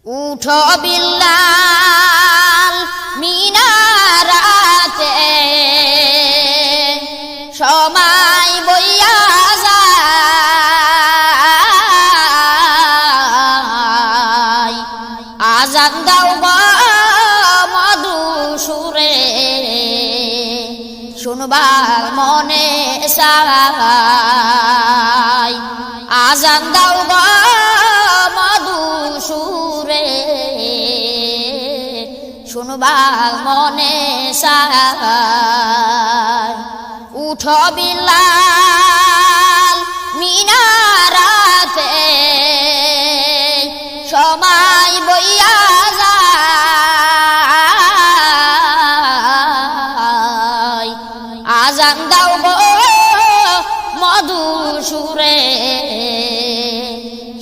উঠো বিল্লাল মিনারাতে, সময় বইয়া যায়, আজান দাও গো মধুসুরে, শুনবার মনে চায়। আজান দাও গো মধুসুরে, শুনবার মনে চায়। উঠো বিল্লাল মিনারাতে, সময় বইয়া যায়, আজান দাও গো মধুসুরে,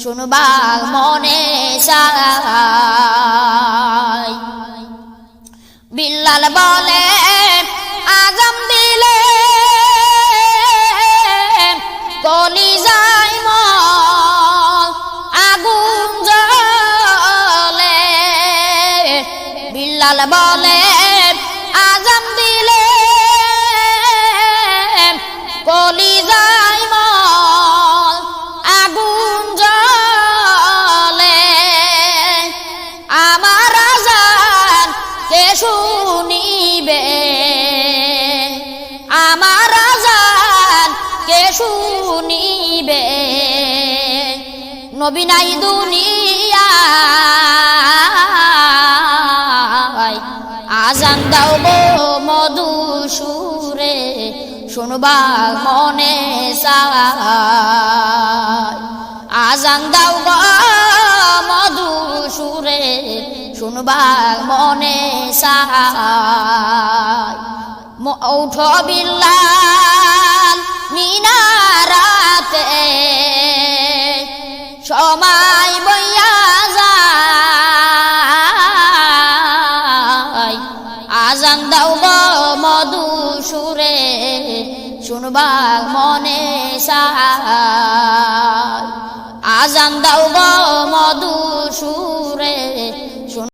শুনবার মনে চায়। বিল্লাল বলে আজান দিলে কলিজায় মন আগুন জ্বলে। বিল্লাল বলে আজান দিলে কলিজায় মন আগুন জ্বলে। আমার আজান কে শুনিবে, আমার আজান কে শুনিবে, নবী নাই দুনিয়ায়। আজান দাও গো মধুসুরে, শুনবার মনে চায়। আজান দাও গো মধুসুরে, শুনবার মনে চায়। উঠো বিল্লাল মিনারাতে, সময় বইয়া যায়। আজান দাও গো মধুসুরে, শুনবার মনে চায়। আজান দাও গো মধুসুরে,